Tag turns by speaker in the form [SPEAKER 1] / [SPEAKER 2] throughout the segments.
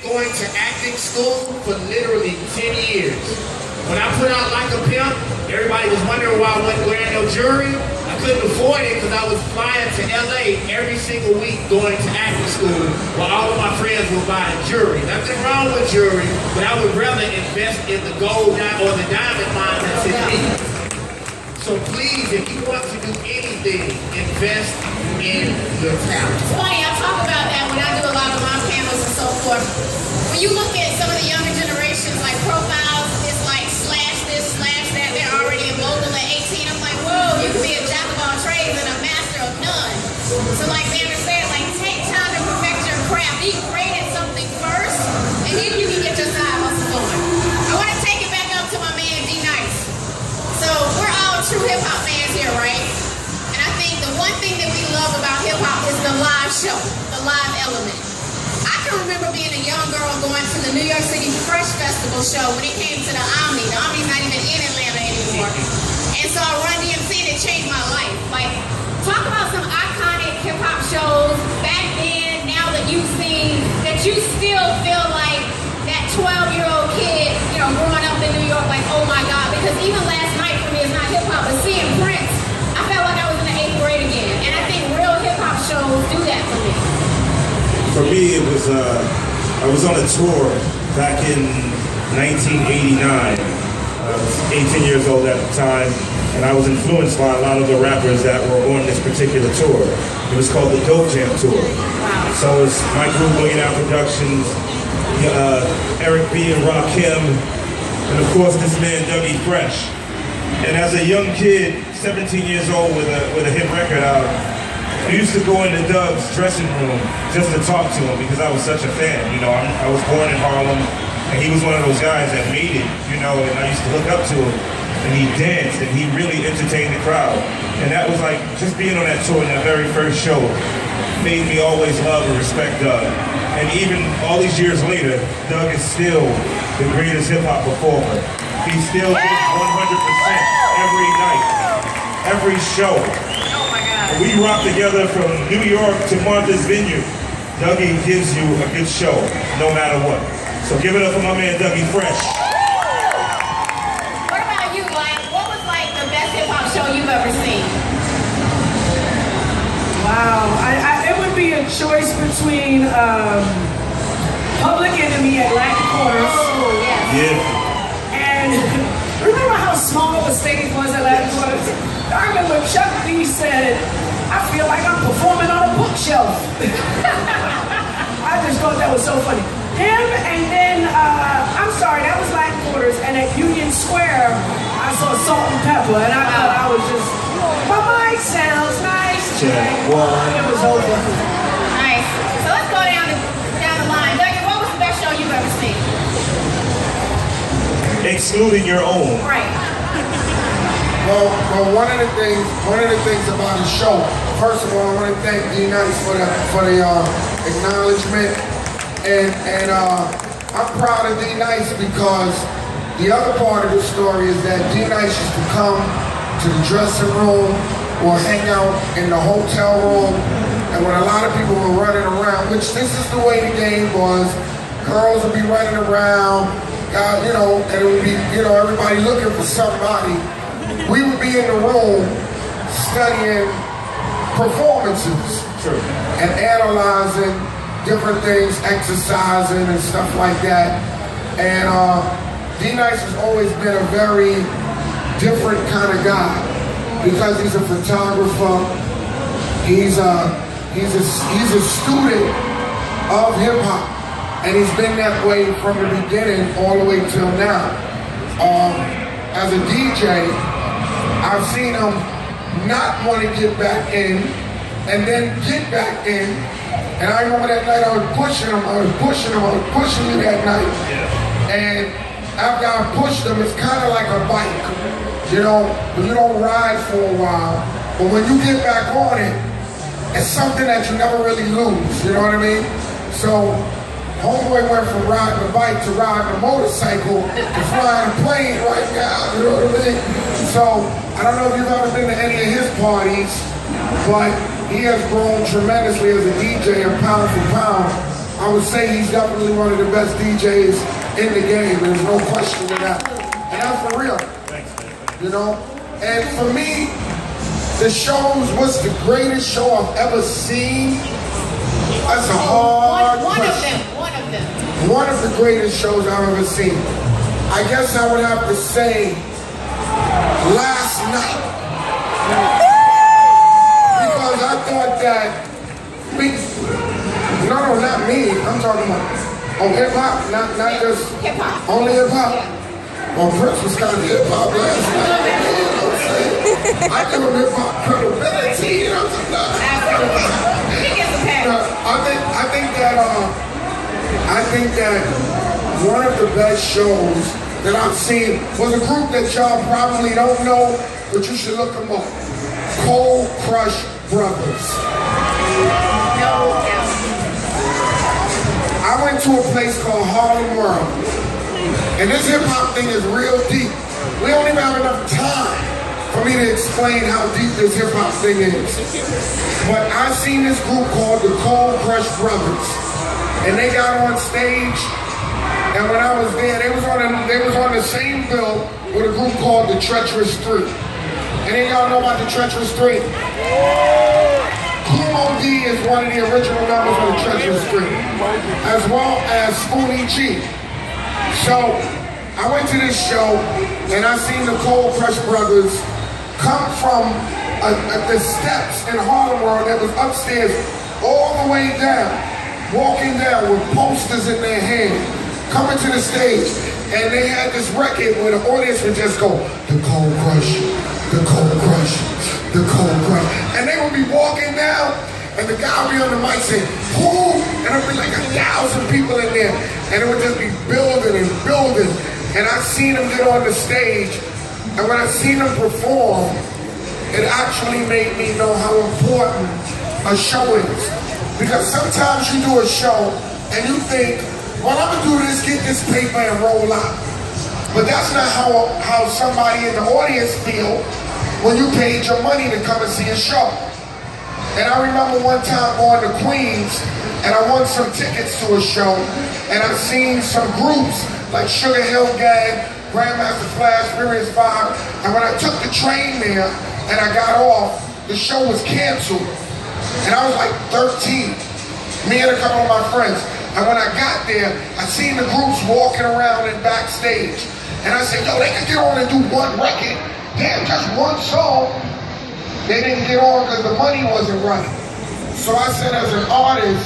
[SPEAKER 1] Going to acting school for literally 10 years. When I put out Like a Pimp, everybody was wondering why I wasn't wearing no jewelry. I couldn't afford it because I was flying to LA every single week going to acting school while all of my friends were buying jewelry. Nothing wrong with jewelry, but I would rather invest in the gold or the diamond mine that's in me. So please, if you want to do anything, invest in your talent.
[SPEAKER 2] It's funny, I talk about that when I do a lot of my panels and so forth. When you look at some of the younger generations, like profiles, it's like slash this, slash that, they're already in mogul at 18. I'm like, whoa, you can be a jack of all trades and a master of none. So like they understand, like take time to perfect your craft. Be great at something first, and then you can get your side hustle going. I want to take it back up to my man D-Nice. So we're all true hip-hop fans here, right? And I think the one thing that we love about hip-hop is the live show, the live element. I can remember being a young girl going to the New York City Fresh Festival show when it came to the Omni. The Omni's not even in Atlanta anymore. And so I run DMC and it changed my life. Like, talk about some iconic hip-hop shows back then, now that you've seen, that you still feel like that 12-year-old kid, you know, growing up in New York, like, oh my God. Because even last night for me, it's not hip-hop, but seeing Prince, I felt like I was in the 8th grade again. And I think real hip-hop shows do that for me.
[SPEAKER 3] For me, it was, I was on a tour back in 1989. I was 18 years old at the time, and I was influenced by a lot of the rappers that were on this particular tour. It was called the Dope Jam Tour.
[SPEAKER 2] Wow.
[SPEAKER 3] So it's my group, Million Out Productions, Eric B. and Rakim, and of course this man, Dougie Fresh. And as a young kid, 17 years old with a hit record out, I used to go into Doug's dressing room just to talk to him because I was such a fan. You know, I was born in Harlem, and he was one of those guys that made it, you know, and I used to look up to him, and he danced, and he really entertained the crowd. And that was like, just being on that tour in that very first show made me always love and respect Doug. And even all these years later, Doug is still the greatest hip-hop performer. He still gives 100% every night, every show. We rock together from New York to Martha's Vineyard. Dougie gives you a good show, no matter what. So give it up for my man, Dougie Fresh.
[SPEAKER 2] What about you, Lyte? What was like the best hip-hop show you've ever seen?
[SPEAKER 4] Wow, it would be a choice between Public Enemy at Latin Quarters.
[SPEAKER 2] Oh, yes.
[SPEAKER 3] Yeah.
[SPEAKER 4] And remember how small the stage was at Latin Quarters? I remember Chuck D said, I feel like I'm performing on a bookshelf. I just thought that was so funny. Him, and then, I'm sorry, that was Latin Quarters, and at Union Square, I saw Salt and Pepper, and I thought I was just, my mic sounds nice.
[SPEAKER 3] Check one.
[SPEAKER 4] It was over.
[SPEAKER 2] Nice. So let's go down the line. Dougie, what was the best show you've ever seen?
[SPEAKER 3] Excluding your own.
[SPEAKER 2] Right.
[SPEAKER 5] Well, one of the things about the show. First of all, I want to thank D-Nice for the acknowledgement, and I'm proud of D-Nice because the other part of the story is that D-Nice used to come to the dressing room or hang out in the hotel room, and when a lot of people were running around, which this is the way the game was, girls would be running around, you know, and it would be, you know, everybody looking for somebody. We would be in the room studying performances and analyzing different things, exercising and stuff like that. And D-Nice has always been a very different kind of guy because he's a photographer. He's a student of hip hop, and he's been that way from the beginning all the way till now. As a DJ, I've seen him not want to get back in, and then get back in. And I remember that night I was pushing him you that night. And after I pushed him, it's kind of like a bike. You know, you don't ride for a while, but when you get back on it, it's something that you never really lose, you know what I mean? So, homeboy went from riding a bike to riding a motorcycle to flying a plane right now, you know what I mean? So, I don't know if you've ever been to any of his parties, but he has grown tremendously as a DJ, and pound for pound, I would say he's definitely one of the best DJs in the game. There's no question of that. And that's for real. You know? And for me, the shows, what's the greatest show I've ever seen? That's a hard question.
[SPEAKER 2] One of them.
[SPEAKER 5] One of the greatest shows I've ever seen. I guess I would have to say last night. Because I thought that no, not me. I'm talking about hip-hop, not just
[SPEAKER 2] hip-hop.
[SPEAKER 5] Only hip-hop.
[SPEAKER 2] Yeah.
[SPEAKER 5] Well, Prince was kind of hip-hop last night. You know what I'm saying? I give him hip-hop credibility, you know what I'm saying?
[SPEAKER 2] Absolutely. He gets a pass.
[SPEAKER 5] I think that one of the best shows that I've seen was a group that y'all probably don't know, but you should look them up. Cold Crush Brothers.
[SPEAKER 2] No.
[SPEAKER 5] I went to a place called Harlem World, and this hip-hop thing is real deep. We don't even have enough time for me to explain how deep this hip-hop thing is. But I seen this group called the Cold Crush Brothers, and they got on stage, and when I was there, they was on the same bill with a group called the Treacherous Three. And then y'all know about the Treacherous Three. Kumo D is one of the original members of the Treacherous Three, as well as Spoonie G. So I went to this show and I seen the Cold Crush Brothers come from the steps in Harlem World that was upstairs all the way down, walking down with posters in their hand, coming to the stage, and they had this record where the audience would just go, the Cold Crush, the Cold Crush, the Cold Crush. And they would be walking down, and the guy would be on the mic saying, who? And there'd be like 1,000 people in there, and it would just be building and building. And I seen them get on the stage, and when I seen them perform, it actually made me know how important a show is. Because sometimes you do a show, and you think, well, I'm gonna do this, get this paper and roll out. But that's not how somebody in the audience feel when you paid your money to come and see a show. And I remember one time going to Queens, and I won some tickets to a show, and I seen some groups like Sugar Hill Gang, Grandmaster Flash, Furious 5, and when I took the train there and I got off, the show was canceled. And I was like 13, me and a couple of my friends. And when I got there, I seen the groups walking around and backstage. And I said, yo, they could get on and do one record. Damn, just one song. They didn't get on because the money wasn't right. So I said, as an artist,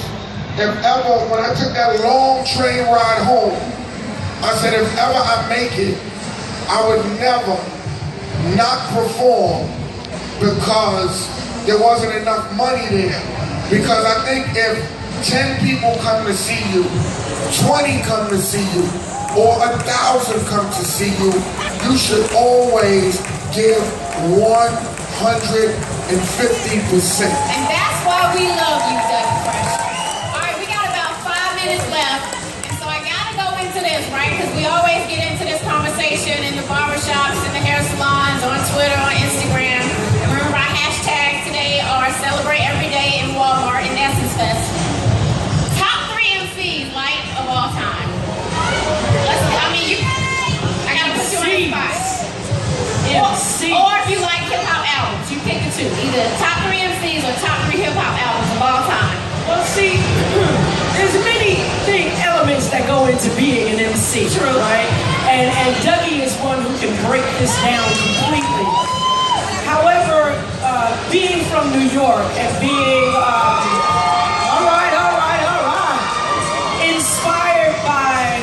[SPEAKER 5] if ever, when I took that long train ride home, I said, if ever I make it, I would never not perform because there wasn't enough money there. Because I think if 10 people come to see you, 20 come to see you, or 1,000 come to see you, you should always give 150%.
[SPEAKER 2] And that's why we love you, Dougie Fresh. All right, we got about 5 minutes left. And so I gotta go into this, right? Because we always get into this conversation in the barbershops, in the hair salons, on Twitter, on Instagram. And remember, our hashtags today are Celebrate Every Day in Walmart and Essence Fest. Top 3 MCs, Lyte, of all time. I gotta put you on the spot. Or if you like hip-hop albums, you pick the 2. Either top 3 MCs or top 3 hip-hop albums of all time.
[SPEAKER 4] Well, see, there's many elements that go into being an MC,
[SPEAKER 2] True.
[SPEAKER 4] right? And Dougie is one who can break this down completely. However, being from New York and being, all right, inspired by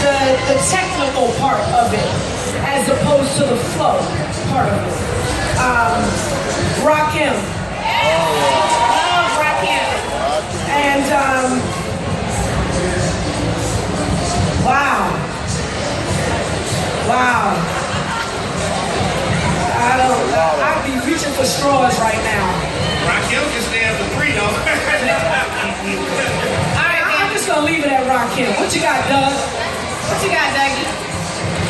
[SPEAKER 4] the technical part of it, as opposed to the flow part of it. Rakim.
[SPEAKER 2] Love Rakim.
[SPEAKER 4] And wow. I'd be reaching for straws right now.
[SPEAKER 1] Rakim can stand for 3 though.
[SPEAKER 4] Alright, I'm just gonna leave it at Rakim. What you got, Doug?
[SPEAKER 2] What you got, Dougie?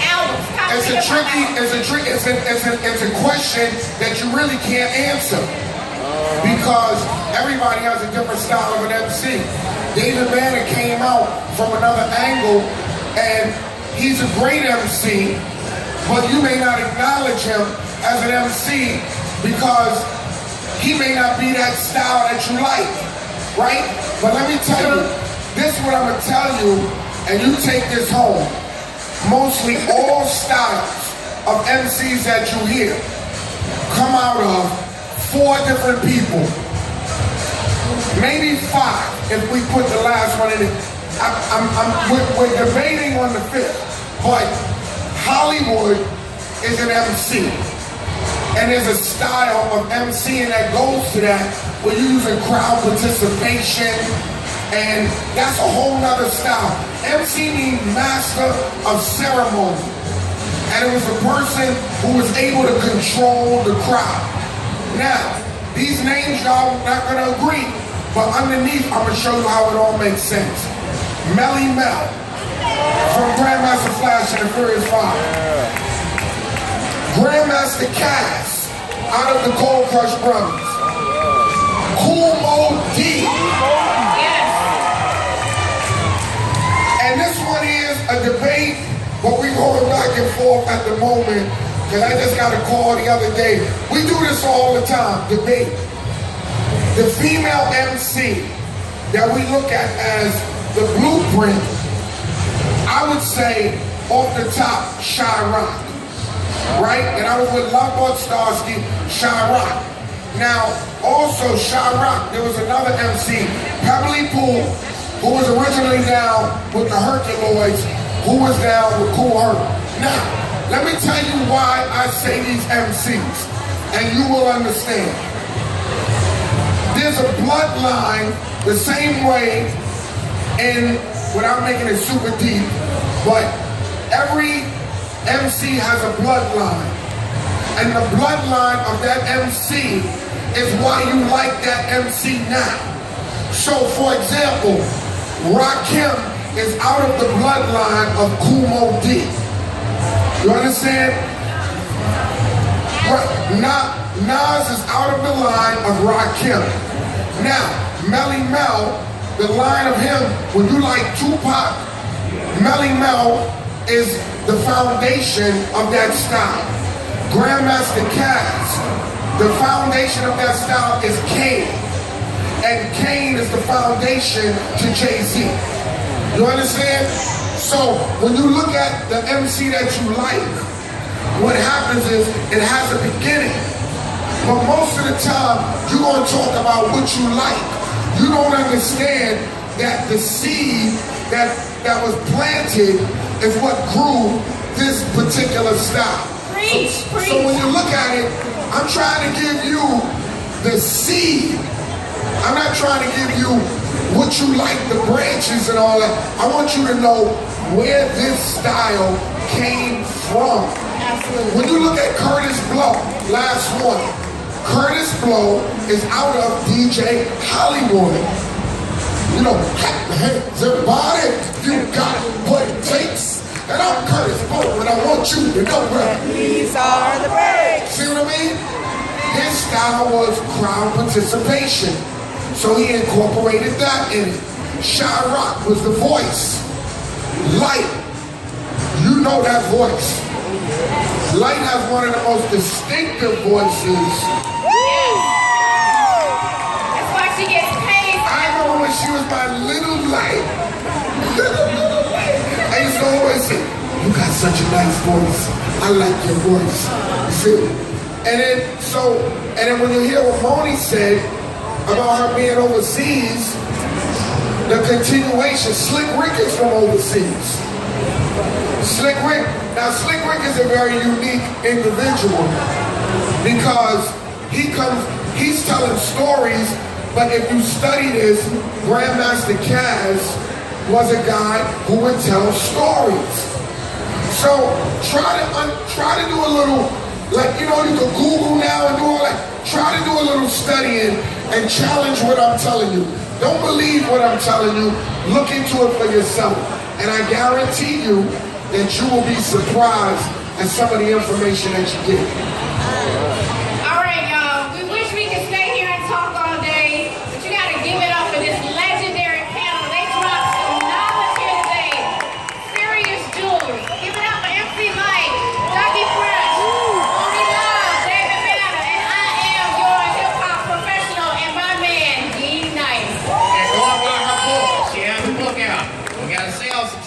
[SPEAKER 2] Albums.
[SPEAKER 5] It's a question that you really can't answer. Because Everybody has a different style of an MC. David Banner came out from another angle, and he's a great MC, but you may not acknowledge him as an MC because he may not be that style that you like, right? But let me tell you, this is what I'm gonna tell you, and you take this home. Mostly all styles of MCs that you hear come out of 4 different people. Maybe 5 if we put the last one in it. We're debating on the 5th, but Hollywood is an MC. And there's a style of MCing that goes to that where you're using crowd participation, and that's a whole nother style. MC means master of ceremony. And it was a person who was able to control the crowd. Now, these names y'all not gonna agree, but underneath I'm gonna show you how it all makes sense. Melly Mel from Grandmaster Flash and the Furious 5. Grandmaster Cass out of the Cold Crush Brothers. Cool Mo D. And this one is a debate, but we're going back and forth at the moment, because I just got a call the other day. We do this all the time, debate. The female MC that we look at as the blueprint, I would say off the top, Shy-Rock, right? And I was with Lovebug Starsky, Shy-Rock. Now, also Shy-Rock, there was another MC, Pebbley Pool, who was originally down with the Herculoids, who was down with Cool Herc. Now, let me tell you why I say these MCs, and you will understand. There's a bloodline the same way, and without making it super deep, but every MC has a bloodline. And the bloodline of that MC is why you like that MC now. So, for example, Rakim is out of the bloodline of Kool Moe D. You understand? Right. Nas is out of the line of Rakim. Now, Melly Mel, the line of him, when you like Tupac, Melly Mel is the foundation of that style. Grandmaster Cass, the foundation of that style is Kane. And Kane is the foundation to Jay-Z. You understand? So when you look at the MC that you like, what happens is it has a beginning. But most of the time, you're going to talk about what you like. You don't understand that the seed that was planted is what grew this particular style. So when you look at it, I'm trying to give you the seed. I'm not trying to give you what you like, the branches and all that. I want you to know where this style came from. Absolutely. When you look at Curtis Blow, last one, Curtis Blow is out of DJ Hollywood. You know, hands everybody, you got what it takes. And I'm Curtis Blow, and I want you to know where these are the breaks. See what I mean? His style was crowd participation. So he incorporated that in it. Shy-Rock was the voice. Lyte, you know that voice. Lyte has one of the most distinctive voices.
[SPEAKER 2] That's why she gets paid.
[SPEAKER 5] I remember when she was my little Lyte. I used to always say, you got such a nice voice. I like your voice. You see? And then when you hear what Monie said about her being overseas, the continuation, Slick Rick is from overseas. Slick Rick is a very unique individual because he's telling stories, but if you study this, Grandmaster Cass was a guy who would tell stories. So try to do a little, like, you know, you can Google now and do all that. Try to do a little studying and challenge what I'm telling you. Don't believe what I'm telling you. Look into it for yourself. And I guarantee you that you will be surprised at some of the information that you get.
[SPEAKER 2] All right, y'all. We wish we could stay here and talk all day,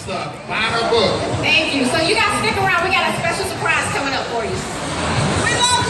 [SPEAKER 1] stuff.
[SPEAKER 5] Buy her book.
[SPEAKER 2] Thank you. So you guys stick around. We got a special surprise coming up for you.